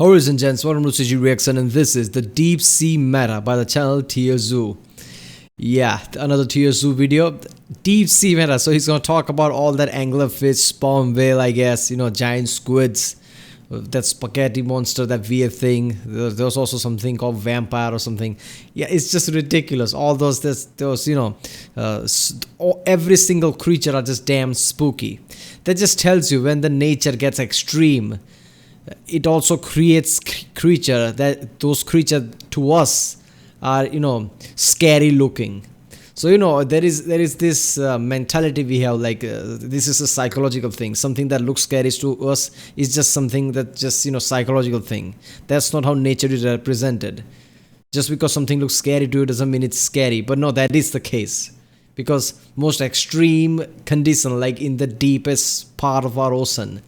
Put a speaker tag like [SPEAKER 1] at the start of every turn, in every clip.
[SPEAKER 1] Horizon gents, welcome to CG Reaction, and this is the Deep Sea Meta by the channel TierZoo. Yeah, another TierZoo video. Deep Sea Meta, so he's gonna talk about all that anglerfish, sperm whale, I guess, giant squids, that spaghetti monster, that weird thing. There's also something called vampire or something. Yeah, it's just ridiculous. All those, every single creature are just damn spooky. That just tells you when the nature gets extreme. It also creates creature that those creatures to us are scary looking. So there is this mentality we have, like this is a psychological thing. Something that looks scary to us is just something that just psychological thing. That's not how nature is represented. Just because something looks scary to you doesn't mean it's scary. But no, that is the case, because most extreme condition, like in the deepest part of our ocean,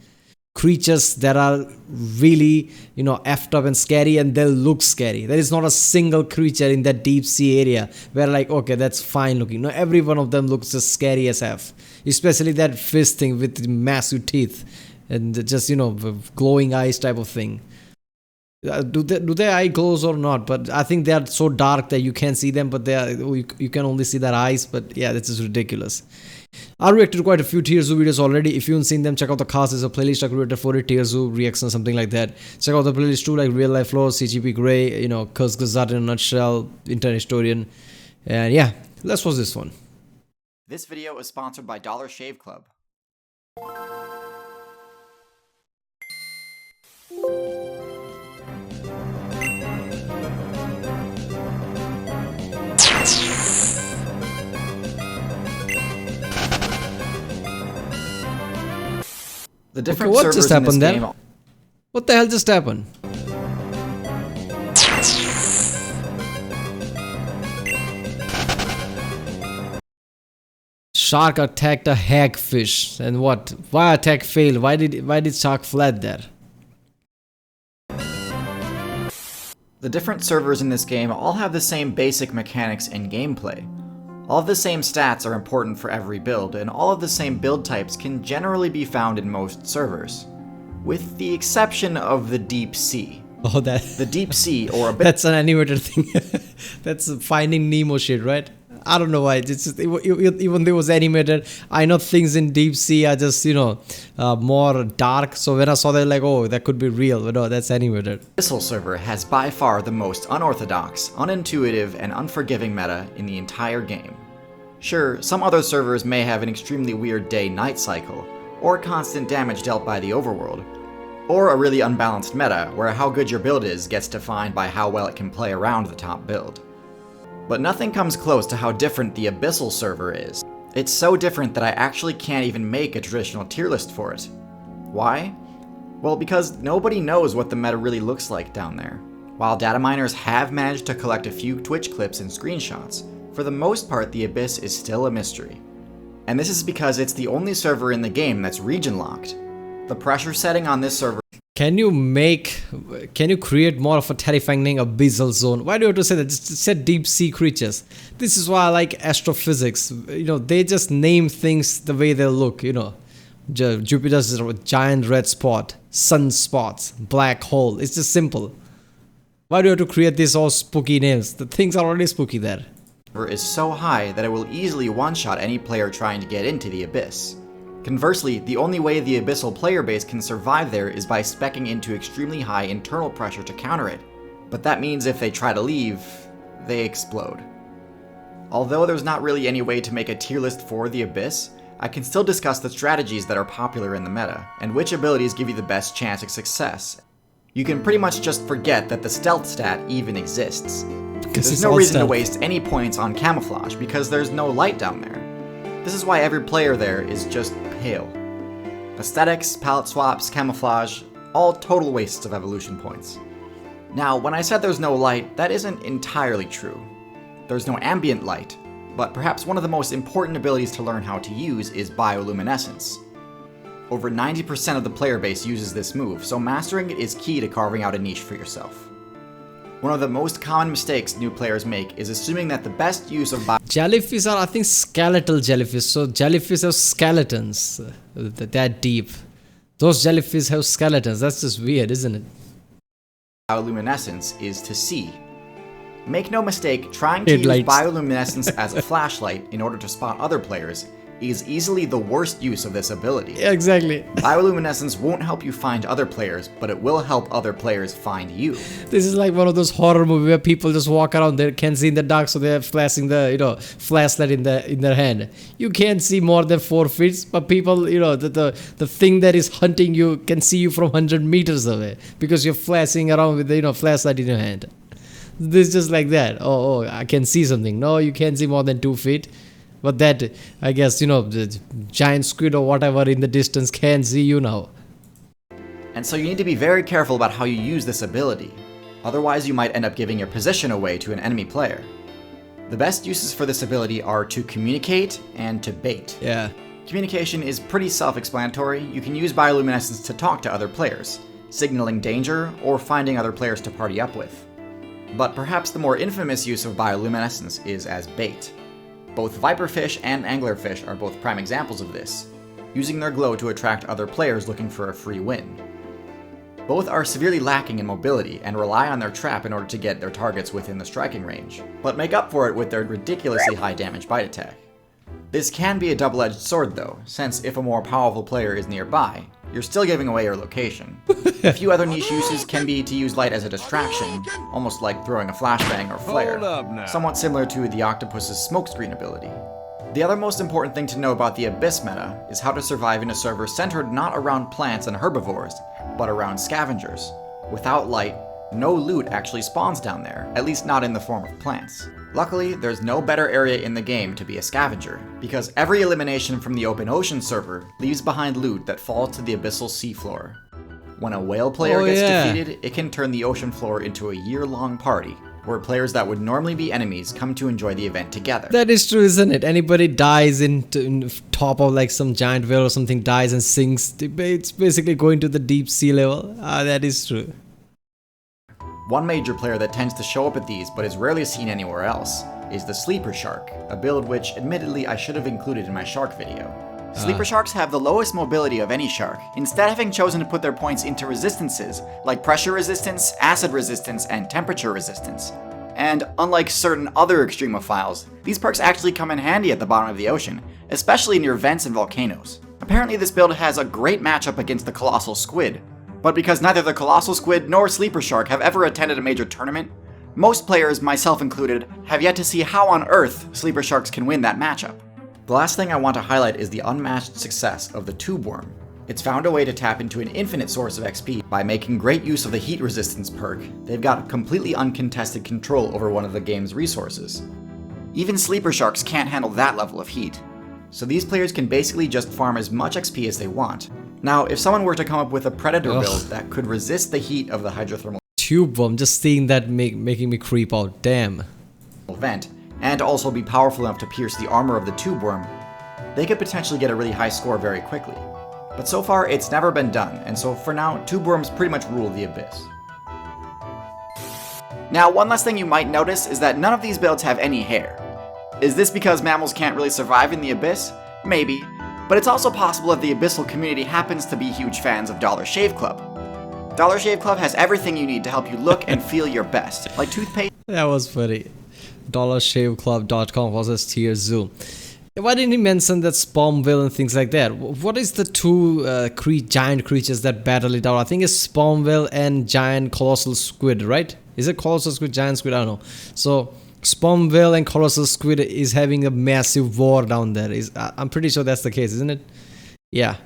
[SPEAKER 1] creatures that are really effed up and scary, and they'll look scary. There is not a single creature in that deep sea area where like, okay, that's fine looking. No, every one of them looks just scary as F. Especially that fish thing with massive teeth and just glowing eyes type of thing. Do their eye glows or not? But I think they are so dark that you can't see them, but you can only see their eyes. But yeah, this is ridiculous. I reacted to quite a few TierZoo videos already. If you haven't seen them, check out the cast. There's a playlist I created for it, TierZoo reaction, something like that. Check out the playlist too, like Real Life Flows, CGP Grey, Kuz Gazat in a nutshell, Internet Historian. And yeah, let's watch this one.
[SPEAKER 2] This video is sponsored by Dollar Shave Club. The different
[SPEAKER 1] what just happened
[SPEAKER 2] there?
[SPEAKER 1] What the hell just happened? Shark attacked a hagfish, and what? Why attack failed? Why did shark fled there?
[SPEAKER 2] The different servers in this game all have the same basic mechanics and gameplay. All of the same stats are important for every build, and all of the same build types can generally be found in most servers, with the exception of the Deep Sea.
[SPEAKER 1] Oh,
[SPEAKER 2] the Deep Sea, or a bit.
[SPEAKER 1] That's an animated thing. That's Finding Nemo shit, right? I don't know why. It's just, even though it was animated, I know things in Deep Sea are just more dark. So when I saw that, like, oh, that could be real, but no, that's animated.
[SPEAKER 2] Abyssal server has by far the most unorthodox, unintuitive, and unforgiving meta in the entire game. Sure, some other servers may have an extremely weird day-night cycle, or constant damage dealt by the overworld, or a really unbalanced meta where how good your build is gets defined by how well it can play around the top build. But nothing comes close to how different the Abyssal server is. It's so different that I actually can't even make a traditional tier list for it. Why? Well, because nobody knows what the meta really looks like down there. While data miners have managed to collect a few Twitch clips and screenshots, for the most part the Abyss is still a mystery. And this is because it's the only server in the game that's region locked. The pressure setting on this server.
[SPEAKER 1] Can you create more of a terrifying name, Abyssal Zone? Why do you have to say that? Just set deep sea creatures. This is why I like astrophysics. They just name things the way they look, Jupiter's giant red spot, sunspots, black hole. It's just simple. Why do you have to create these all spooky names? The things are already spooky there.
[SPEAKER 2] Is so high that it will easily one-shot any player trying to get into the Abyss. Conversely, the only way the Abyssal player base can survive there is by speccing into extremely high internal pressure to counter it. But that means if they try to leave, they explode. Although there's not really any way to make a tier list for the Abyss, I can still discuss the strategies that are popular in the meta, and which abilities give you the best chance of success. You can pretty much just forget that the stealth stat even exists. There's no reason to waste any points on camouflage, because there's no light down there. This is why every player there is just pale. Aesthetics, palette swaps, camouflage, all total wastes of evolution points. Now, when I said there's no light, that isn't entirely true. There's no ambient light, but perhaps one of the most important abilities to learn how to use is bioluminescence. Over 90% of the player base uses this move, so mastering it is key to carving out a niche for yourself. One of the most common mistakes new players make is assuming that the best use of
[SPEAKER 1] jellyfish are, I think, skeletal jellyfish. So jellyfish have skeletons that deep. Those jellyfish have skeletons. That's just weird, isn't it?
[SPEAKER 2] bioluminescence is to see. Make no mistake, trying to use
[SPEAKER 1] Headlights.
[SPEAKER 2] bioluminescence as a flashlight in order to spot other players is easily the worst use of this ability.
[SPEAKER 1] Yeah, exactly.
[SPEAKER 2] Bioluminescence won't help you find other players, but it will help other players find you.
[SPEAKER 1] This is like one of those horror movies where people just walk around, they can't see in the dark, so they're flashing the flashlight in their hand. You can't see more than 4 feet, but people, the thing that is hunting you can see you from 100 meters away because you're flashing around with the flashlight in your hand. This is just like that. Oh, I can see something. No, you can't see more than 2 feet. But that, I guess, the giant squid or whatever in the distance can see you now.
[SPEAKER 2] And so you need to be very careful about how you use this ability. Otherwise, you might end up giving your position away to an enemy player. The best uses for this ability are to communicate and to bait.
[SPEAKER 1] Yeah.
[SPEAKER 2] Communication is pretty self-explanatory. You can use bioluminescence to talk to other players, signaling danger or finding other players to party up with. But perhaps the more infamous use of bioluminescence is as bait. Both viperfish and anglerfish are both prime examples of this, using their glow to attract other players looking for a free win. Both are severely lacking in mobility and rely on their trap in order to get their targets within the striking range, but make up for it with their ridiculously high damage bite attack. This can be a double-edged sword though, since if a more powerful player is nearby, you're still giving away your location. A few other niche uses can be to use light as a distraction, almost like throwing a flashbang or flare, somewhat similar to the octopus's smokescreen ability. The other most important thing to know about the Abyss meta is how to survive in a server centered not around plants and herbivores, but around scavengers. Without light, no loot actually spawns down there, at least not in the form of plants. Luckily, there's no better area in the game to be a scavenger, because every elimination from the open ocean server leaves behind loot that falls to the abyssal seafloor. When a whale player gets defeated, it can turn the ocean floor into a year-long party, where players that would normally be enemies come to enjoy the event together.
[SPEAKER 1] That is true, isn't it? Anybody dies in top of like some giant whale or something, dies and sinks, it's basically going to the deep sea level. That is true.
[SPEAKER 2] One major player that tends to show up at these but is rarely seen anywhere else is the Sleeper Shark, a build which, admittedly, I should have included in my shark video. Sleeper Sharks have the lowest mobility of any shark, instead having chosen to put their points into resistances, like pressure resistance, acid resistance, and temperature resistance. And unlike certain other extremophiles, these perks actually come in handy at the bottom of the ocean, especially near vents and volcanoes. Apparently this build has a great matchup against the Colossal Squid, but because neither the Colossal Squid nor Sleeper Shark have ever attended a major tournament, most players, myself included, have yet to see how on earth Sleeper Sharks can win that matchup. The last thing I want to highlight is the unmatched success of the Tube Worm. It's found a way to tap into an infinite source of XP by making great use of the heat resistance perk. They've got completely uncontested control over one of the game's resources. Even Sleeper Sharks can't handle that level of heat, so these players can basically just farm as much XP as they want. Now, if someone were to come up with a Predator build that could resist the heat of the hydrothermal
[SPEAKER 1] Tube Worm, just seeing that making me creep out, damn.
[SPEAKER 2] Vent, and also be powerful enough to pierce the armor of the Tube Worm, they could potentially get a really high score very quickly. But so far, it's never been done, and so for now, Tube Worms pretty much rule the Abyss. Now, one last thing you might notice is that none of these builds have any hair. Is this because mammals can't really survive in the Abyss? Maybe, but it's also possible that the Abyssal community happens to be huge fans of Dollar Shave Club. Dollar Shave Club has everything you need to help you look and feel your best, like toothpaste.
[SPEAKER 1] That was funny. DollarShaveClub.com versus TierZoo. Why didn't he mention that Sperm Whale and things like that? What is the two giant creatures that battle it out? I think it's Sperm Whale and giant colossal squid, right? Is it colossal squid, giant squid? I don't know. So Sperm Whale and colossal squid is having a massive war down there. I'm pretty sure that's the case, isn't it? Yeah.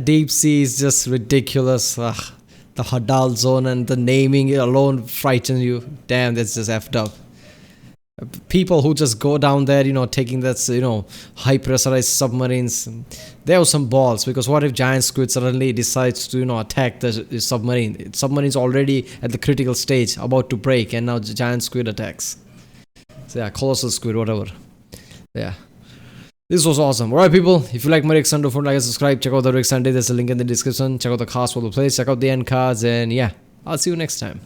[SPEAKER 1] Deep sea is just ridiculous. Ugh. The Hadal zone and the naming alone frightens you. Damn, that's just effed up. People who just go down there, taking that, high pressurized submarines, they have some balls, because what if giant squid suddenly decides to, attack the submarine? Submarine's already at the critical stage, about to break, and now the giant squid attacks. So yeah, colossal squid, whatever. Yeah. This was awesome. Alright people, if you like my reaction, don't forget to like and subscribe. Check out the Rick Sunday, there's a link in the description. Check out the cast for the place, check out the end cards, and yeah, I'll see you next time.